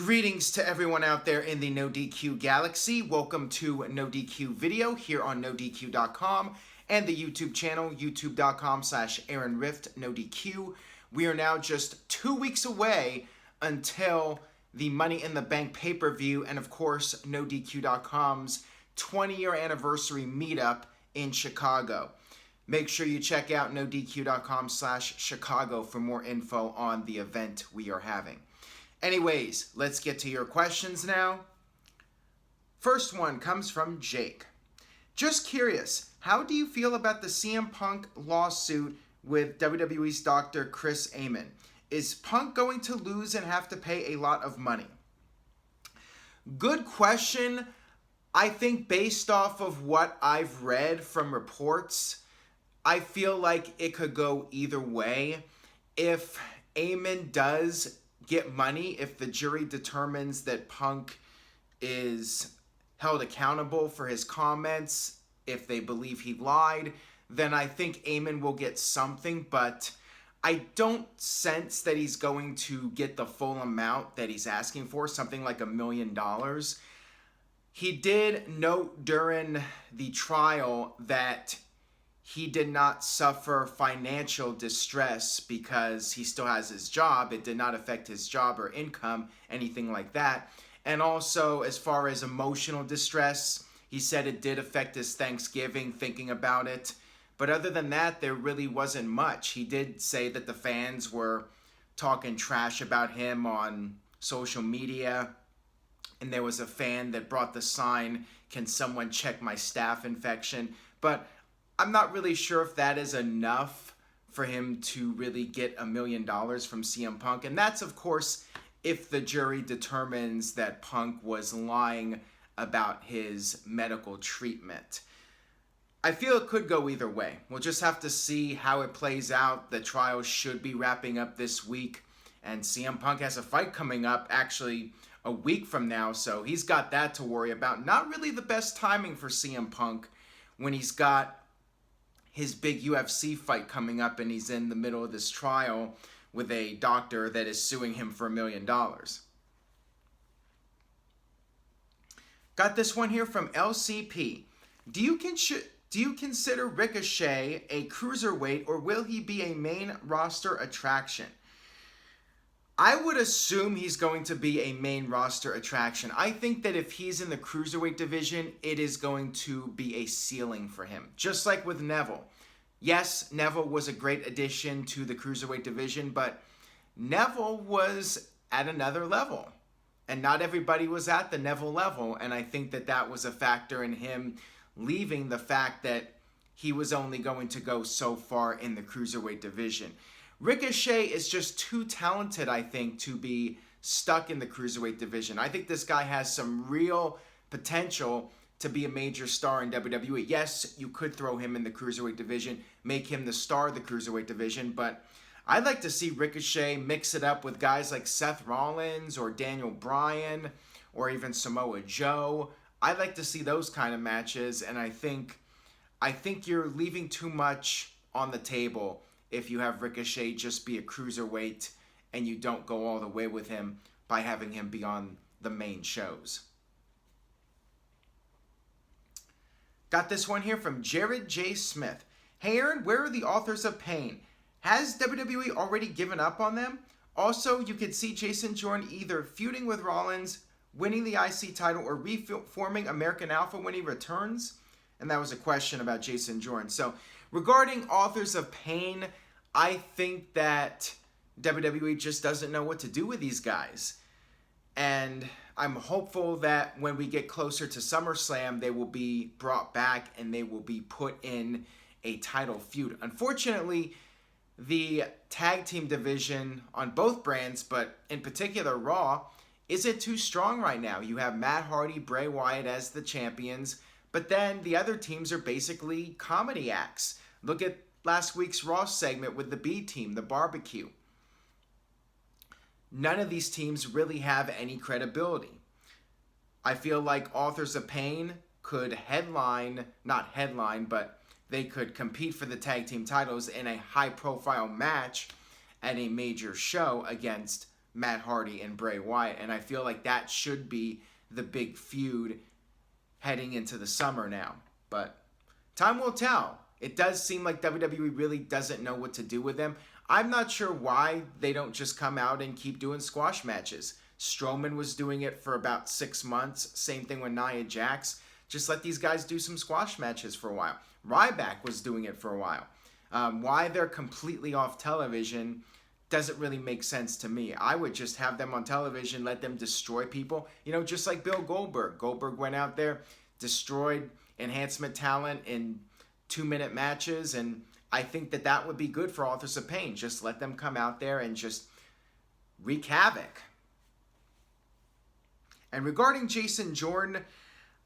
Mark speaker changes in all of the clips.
Speaker 1: Greetings to everyone out there in the NoDQ galaxy. Welcome to NoDQ video here on NoDQ.com and the YouTube channel, youtube.com/AaronRift_NoDQ. We are now just 2 weeks away until the Money in the Bank pay-per-view and, of course, NoDQ.com's 20-year anniversary meetup in Chicago. Make sure you check out NoDQ.com/Chicago for more info on the event we are having. Anyways, let's get to your questions now. First one comes from Jake. Just curious, how do you feel about the CM Punk lawsuit with WWE's Dr. Chris Amon? Is Punk going to lose and have to pay a lot of money? Good question. I think based off of what I've read from reports, I feel like it could go either way. If Amon does get money, if the jury determines that Punk is held accountable for his comments, if they believe he lied, then I think Amon will get something, but I don't sense that he's going to get the full amount that he's asking for, something like $1 million. He did note during the trial that he did not suffer financial distress because he still has his job. It did not affect his job or income, anything like that. And also, as far as emotional distress, he said it did affect his Thanksgiving, thinking about it. But other than that, there really wasn't much. He did say that the fans were talking trash about him on social media. And there was a fan that brought the sign, "Can someone check my staph infection?" But I'm not really sure if that is enough for him to really get $1 million from CM Punk. And that's, of course, if the jury determines that Punk was lying about his medical treatment. I feel it could go either way. We'll just have to see how it plays out. The trial should be wrapping up this week. And CM Punk has a fight coming up actually a week from now. So he's got that to worry about. Not really the best timing for CM Punk when he's got his big UFC fight coming up and he's in the middle of this trial with a doctor that is suing him for $1 million. Got this one here from LCP. Do you consider Ricochet a cruiserweight, or will he be a main roster attraction? I would assume he's going to be a main roster attraction. I think that if he's in the cruiserweight division, it is going to be a ceiling for him. Just like with Neville. Yes, Neville was a great addition to the cruiserweight division, but Neville was at another level. And not everybody was at the Neville level. And I think that that was a factor in him leaving, the fact that he was only going to go so far in the cruiserweight division. Ricochet is just too talented, I think, to be stuck in the cruiserweight division. I think this guy has some real potential to be a major star in WWE. Yes, you could throw him in the cruiserweight division, make him the star of the cruiserweight division, but I'd like to see Ricochet mix it up with guys like Seth Rollins or Daniel Bryan or even Samoa Joe. I'd like to see those kind of matches, and I think you're leaving too much on the table if you have Ricochet just be a cruiserweight and you don't go all the way with him by having him be on the main shows. Got this one here from Jared J. Smith. Hey Aaron, where are the authors of Pain? Has WWE already given up on them? Also, you could see Jason Jordan either feuding with Rollins, winning the IC title, or reforming American Alpha when he returns. And that was a question about Jason Jordan. So, regarding Authors of Pain, I think that WWE just doesn't know what to do with these guys. And I'm hopeful that when we get closer to SummerSlam, they will be brought back and they will be put in a title feud. Unfortunately, the tag team division on both brands, but in particular Raw, isn't too strong right now. You have Matt Hardy, Bray Wyatt as the champions, but then the other teams are basically comedy acts. Look at last week's Raw segment with the B team, the barbecue. None of these teams really have any credibility. I feel like Authors of Pain could not headline, but they could compete for the tag team titles in a high-profile match at a major show against Matt Hardy and Bray Wyatt, and I feel like that should be the big feud heading into the summer now. But time will tell. It does seem like WWE really doesn't know what to do with them. I'm not sure why they don't just come out and keep doing squash matches. Strowman was doing it for about 6 months. Same thing with Nia Jax. Just let these guys do some squash matches for a while. Ryback was doing it for a while. Why they're completely off television doesn't really make sense to me. I would just have them on television, let them destroy people. You know, just like Bill Goldberg. Goldberg went out there, destroyed enhancement talent in 2-minute matches, and I think that that would be good for Authors of Pain. Just let them come out there and just wreak havoc. And regarding Jason Jordan,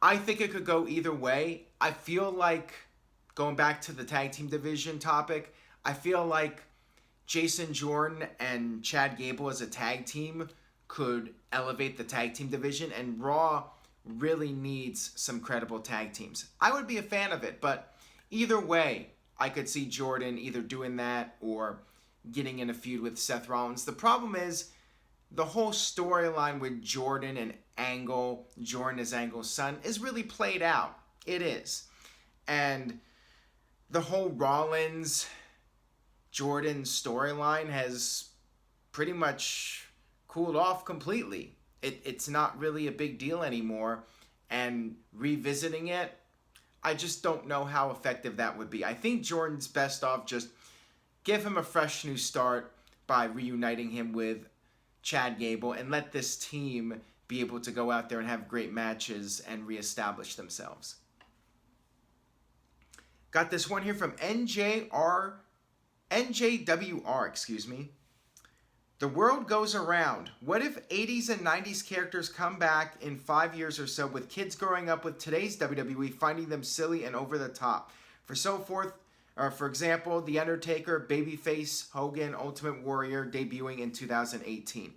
Speaker 1: I think it could go either way. I feel like, going back to the tag team division topic, I feel like Jason Jordan and Chad Gable as a tag team could elevate the tag team division, and Raw really needs some credible tag teams. I would be a fan of it, but either way, I could see Jordan either doing that or getting in a feud with Seth Rollins. The problem is the whole storyline with Jordan and Angle, Jordan as Angle's son, is really played out. It is. And the whole Rollins Jordan storyline has pretty much cooled off completely. It's not really a big deal anymore, and revisiting it, I just don't know how effective that would be. I think Jordan's best off just give him a fresh new start by reuniting him with Chad Gable and let this team be able to go out there and have great matches and reestablish themselves. Got this one here from NJWR, excuse me. The world goes around. What if 80s and 90s characters come back in 5 years or so with kids growing up with today's WWE finding them silly and over the top? For example, The Undertaker, Babyface, Hogan, Ultimate Warrior debuting in 2018.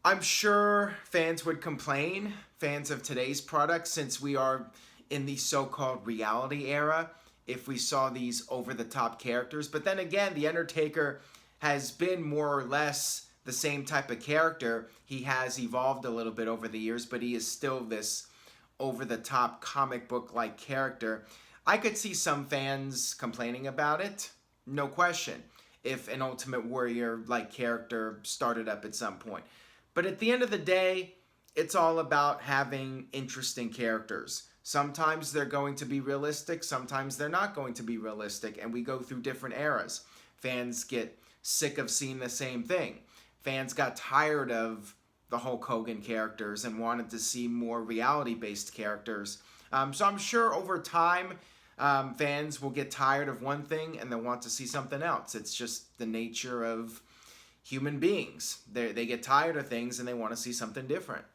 Speaker 1: I'm sure fans would complain, fans of today's product, since we are in the so-called reality era, if we saw these over-the-top characters. But then again, The Undertaker has been more or less the same type of character. He has evolved a little bit over the years, but he is still this over-the-top comic book-like character. I could see some fans complaining about it, no question, if an Ultimate Warrior-like character started up at some point. But at the end of the day, it's all about having interesting characters. Sometimes they're going to be realistic, sometimes they're not going to be realistic, and we go through different eras. Fans get sick of seeing the same thing. Fans got tired of the Hulk Hogan characters and wanted to see more reality-based characters. So I'm sure over time, fans will get tired of one thing and they'll want to see something else. It's just the nature of human beings. They get tired of things and they want to see something different.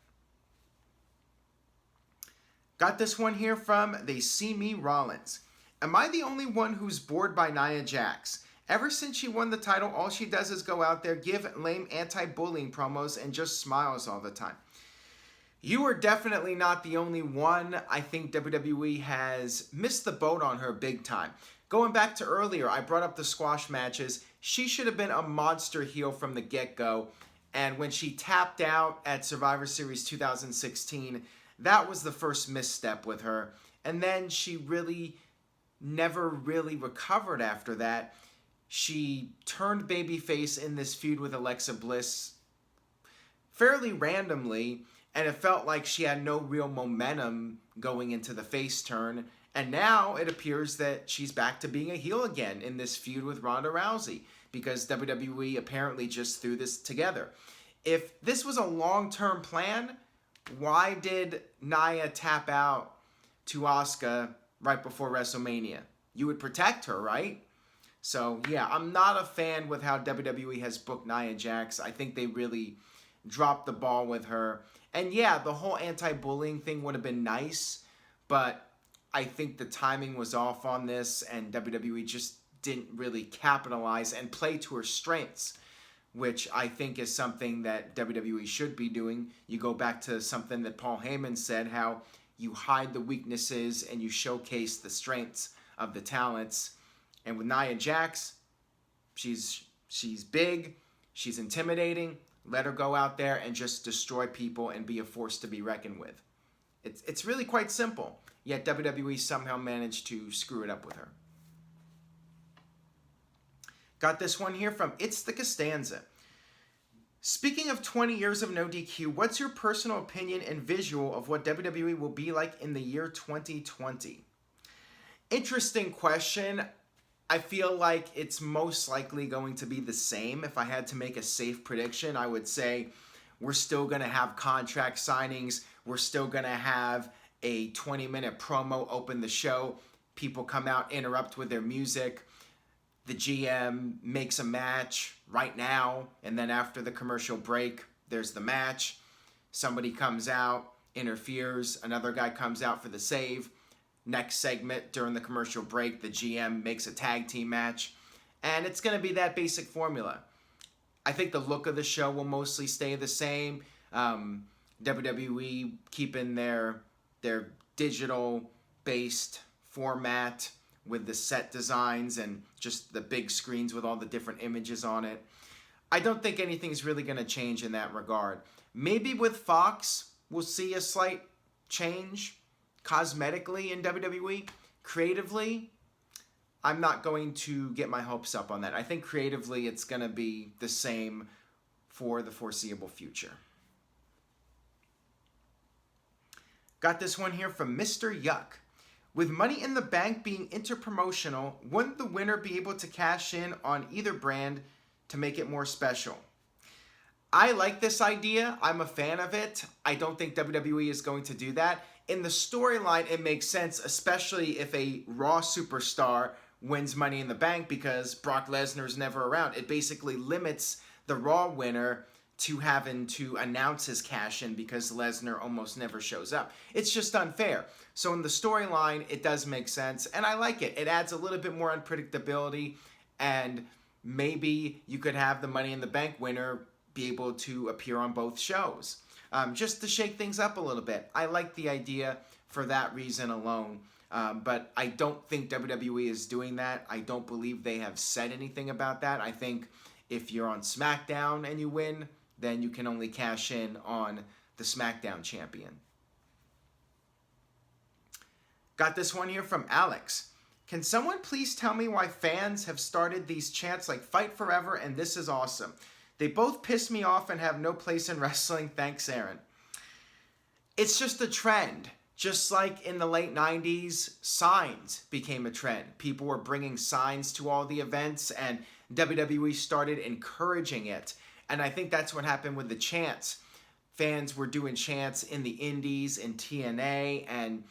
Speaker 1: Got this one here from They See Me Rollins. Am I the only one who's bored by Nia Jax? Ever since she won the title, all she does is go out there, give lame anti-bullying promos, and just smiles all the time. You are definitely not the only one. I think WWE has missed the boat on her big time. Going back to earlier, I brought up the squash matches. She should have been a monster heel from the get-go. And when she tapped out at Survivor Series 2016, that was the first misstep with her. And then she really never really recovered after that. She turned babyface in this feud with Alexa Bliss fairly randomly, and it felt like she had no real momentum going into the face turn. And now it appears that she's back to being a heel again in this feud with Ronda Rousey, because WWE apparently just threw this together. If this was a long-term plan, why did Nia tap out to Asuka right before WrestleMania? You would protect her, right? So, yeah, I'm not a fan with how WWE has booked Nia Jax. I think they really dropped the ball with her. And, yeah, the whole anti-bullying thing would have been nice, but I think the timing was off on this, and WWE just didn't really capitalize and play to her strengths, which I think is something that WWE should be doing. You go back to something that Paul Heyman said, how you hide the weaknesses and you showcase the strengths of the talents. And with Nia Jax, she's big, She's intimidating. Let her go out there and just destroy people and be a force to be reckoned with. It's really quite simple. Yet WWE somehow managed to screw it up with her. Got this one here from It's the Costanza. Speaking of 20 years of no DQ, what's your personal opinion and visual of what WWE will be like in the year 2020? Interesting question. I feel like it's most likely going to be the same. If I had to make a safe prediction, I would say we're still going to have contract signings. We're still going to have a 20-minute promo open the show. People come out, interrupt with their music. The GM makes a match right now, and then after the commercial break, there's the match. Somebody comes out, interferes. Another guy comes out for the save. Next segment during the commercial break, the GM makes a tag team match. And it's going to be that basic formula. I think the look of the show will mostly stay the same. WWE keeping their digital-based format with the set designs and just the big screens with all the different images on it. I don't think anything's really going to change in that regard. Maybe with Fox, we'll see a slight change cosmetically in WWE. Creatively, I'm not going to get my hopes up on that. I think creatively it's going to be the same for the foreseeable future. Got this one here from Mr. Yuck. With Money in the Bank being interpromotional, wouldn't the winner be able to cash in on either brand to make it more special? I like this idea. I'm a fan of it. I don't think WWE is going to do that. In the storyline, it makes sense, especially if a Raw superstar wins Money in the Bank because Brock Lesnar's never around. It basically limits the Raw winner to having to announce his cash-in because Lesnar almost never shows up. It's just unfair. So in the storyline, it does make sense, and I like it. It adds a little bit more unpredictability, and maybe you could have the Money in the Bank winner be able to appear on both shows, just to shake things up a little bit. I like the idea for that reason alone, but I don't think WWE is doing that. I don't believe they have said anything about that. I think if you're on SmackDown and you win, then you can only cash in on the SmackDown champion. Got this one here from Alex. Can someone please tell me why fans have started these chants like Fight Forever and This Is Awesome? They both piss me off and have no place in wrestling. Thanks, Aaron. It's just a trend. Just like in the late 90s, signs became a trend. People were bringing signs to all the events, and WWE started encouraging it. And I think that's what happened with the chants. Fans were doing chants in the indies and TNA, and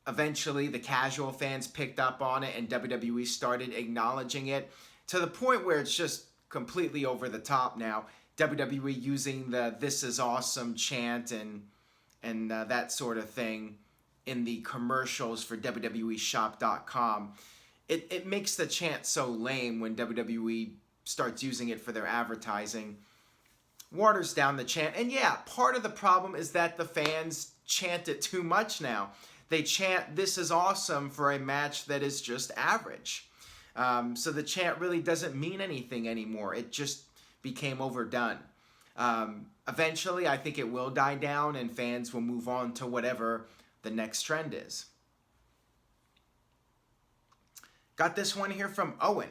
Speaker 1: eventually the casual fans picked up on it, and WWE started acknowledging it to the point where it's just completely over the top now. WWE using the "This is awesome" chant and that sort of thing in the commercials for WWEshop.com. It makes the chant so lame when WWE starts using it for their advertising. Waters down the chant. And yeah, part of the problem is that the fans chant it too much now. They chant "This is awesome" for a match that is just average. So the chant really doesn't mean anything anymore. It just became overdone. Eventually, I think it will die down and fans will move on to whatever the next trend is. Got this one here from Owen.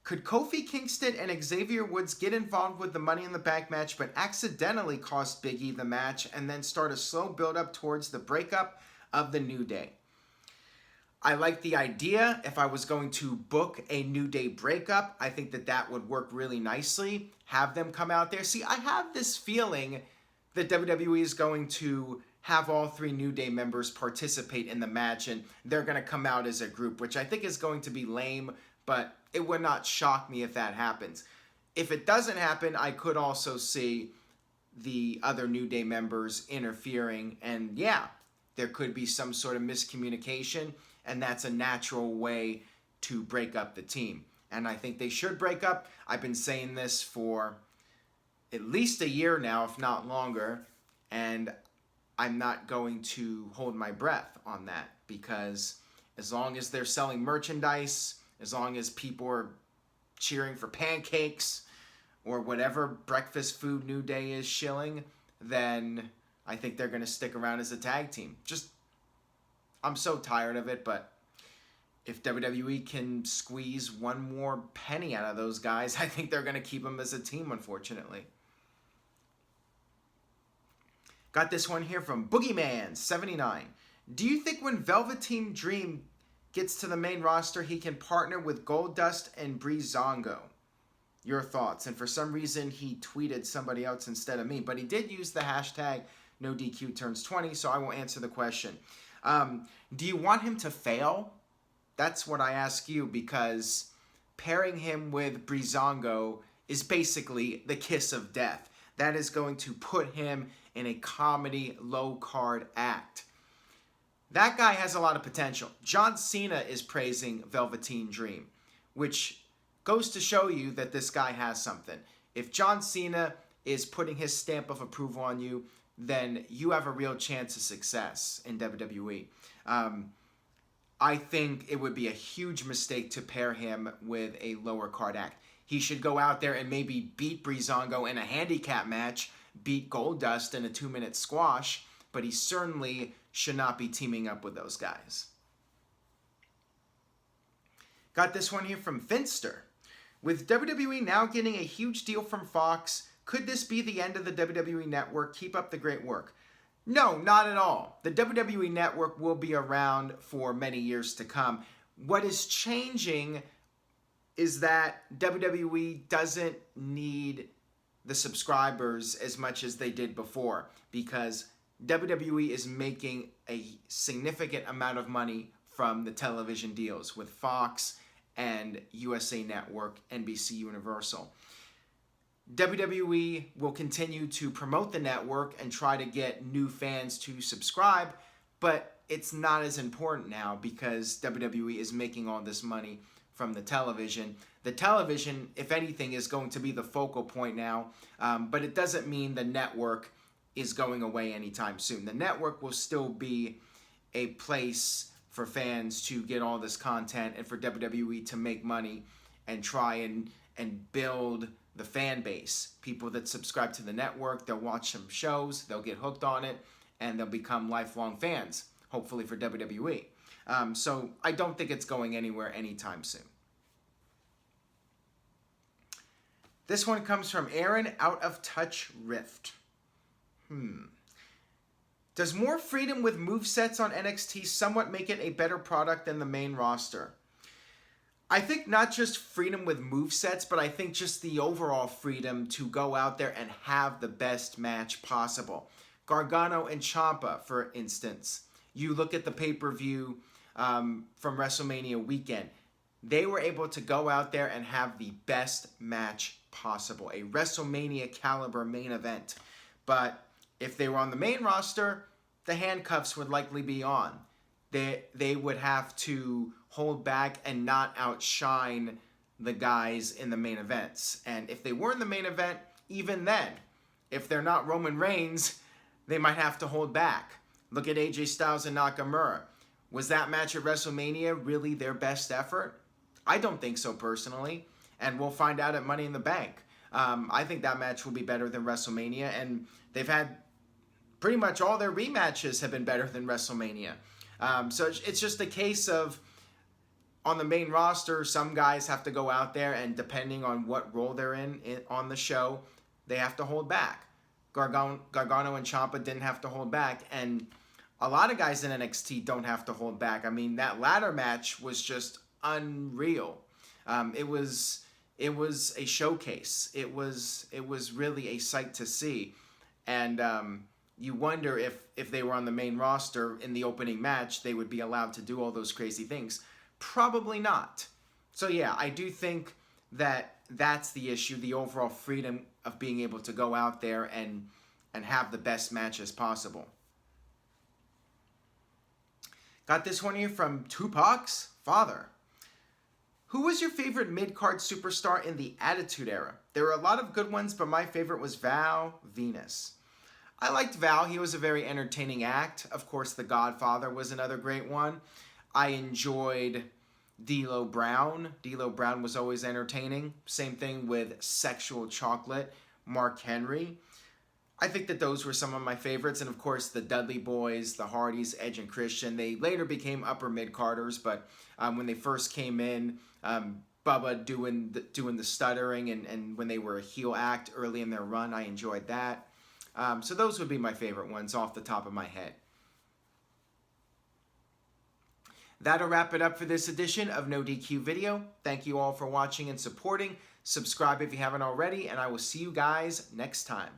Speaker 1: Could Kofi Kingston and Xavier Woods get involved with the Money in the Bank match but accidentally cost Big E the match and then start a slow build-up towards the breakup of the New Day? I like the idea. If I was going to book a New Day breakup, I think that would work really nicely. Have them come out there. See, I have this feeling that WWE is going to have all three New Day members participate in the match, and they're going to come out as a group, which I think is going to be lame, but it would not shock me if that happens. If it doesn't happen, I could also see the other New Day members interfering, and yeah, there could be some sort of miscommunication, and that's a natural way to break up the team. And I think they should break up. I've been saying this for at least a year now, if not longer, and I'm not going to hold my breath on that, because as long as they're selling merchandise, as long as people are cheering for pancakes, or whatever breakfast food New Day is shilling, then I think they're going to stick around as a tag team. I'm so tired of it, but if WWE can squeeze one more penny out of those guys, I think they're going to keep them as a team, unfortunately. Got this one here from Boogeyman79. Do you think when Velveteen Dream gets to the main roster, he can partner with Goldust and Breezango? Your thoughts? And for some reason, he tweeted somebody else instead of me, but he did use the hashtag NoDQ turns 20, so I will answer the question. Do you want him to fail? That's what I ask you, because pairing him with Breezango is basically the kiss of death. That is going to put him in a comedy low-card act. That guy has a lot of potential. John Cena is praising Velveteen Dream, which goes to show you that this guy has something. If John Cena is putting his stamp of approval on you, then you have a real chance of success in WWE. I think it would be a huge mistake to pair him with a lower card act. He should go out there and maybe beat Breezango in a handicap match, beat Goldust in a 2-minute squash, but he certainly should not be teaming up with those guys. Got this one here from Finster. With WWE now getting a huge deal from Fox, could this be the end of the WWE Network? Keep up the great work. No, not at all. The WWE Network will be around for many years to come. What is changing is that WWE doesn't need the subscribers as much as they did before, because WWE is making a significant amount of money from the television deals with Fox and USA Network, NBC Universal. WWE will continue to promote the network and try to get new fans to subscribe, but it's not as important now because WWE is making all this money from the television. The television, if anything, is going to be the focal point now, but it doesn't mean the network is going away anytime soon. The network will still be a place for fans to get all this content and for WWE to make money and try and build the fan base. People that subscribe to the network, they'll watch some shows, they'll get hooked on it, and they'll become lifelong fans, hopefully for WWE. So I don't think it's going anywhere anytime soon. This one comes from Aaron Out of Touch Rift. Does more freedom with movesets on NXT somewhat make it a better product than the main roster? I think not just freedom with movesets, but I think just the overall freedom to go out there and have the best match possible. Gargano and Ciampa, for instance. You look at the pay-per-view from WrestleMania weekend. They were able to go out there and have the best match possible. A WrestleMania caliber main event. But if they were on the main roster, the handcuffs would likely be on. They would have to hold back and not outshine the guys in the main events. And if they were in the main event, even then, if they're not Roman Reigns, they might have to hold back. Look at AJ Styles and Nakamura. Was that match at WrestleMania really their best effort? I don't think so personally, and we'll find out at Money in the Bank. I think that match will be better than WrestleMania, and they've had pretty much all their rematches have been better than WrestleMania. So it's just a case of, on the main roster, some guys have to go out there, and depending on what role they're in on the show, they have to hold back. Gargano and Ciampa didn't have to hold back, and a lot of guys in NXT don't have to hold back. I mean, that ladder match was just unreal. It was a showcase. It was really a sight to see, and you wonder if they were on the main roster in the opening match, they would be allowed to do all those crazy things. Probably not. So yeah, I do think that that's the issue, the overall freedom of being able to go out there and have the best matches possible. Got this one here from Tupac's father. Who was your favorite mid-card superstar in the Attitude Era? There were a lot of good ones, but my favorite was Val Venis. I liked Val. He was a very entertaining act. Of course, The Godfather was another great one. I enjoyed D'Lo Brown. D'Lo Brown was always entertaining. Same thing with Sexual Chocolate, Mark Henry. I think that those were some of my favorites. And of course, the Dudley Boys, the Hardys, Edge and Christian. They later became upper mid-carders, but when they first came in, Bubba doing the stuttering and when they were a heel act early in their run, I enjoyed that. So those would be my favorite ones off the top of my head. That'll wrap it up for this edition of NoDQ Video. Thank you all for watching and supporting. Subscribe if you haven't already, and I will see you guys next time.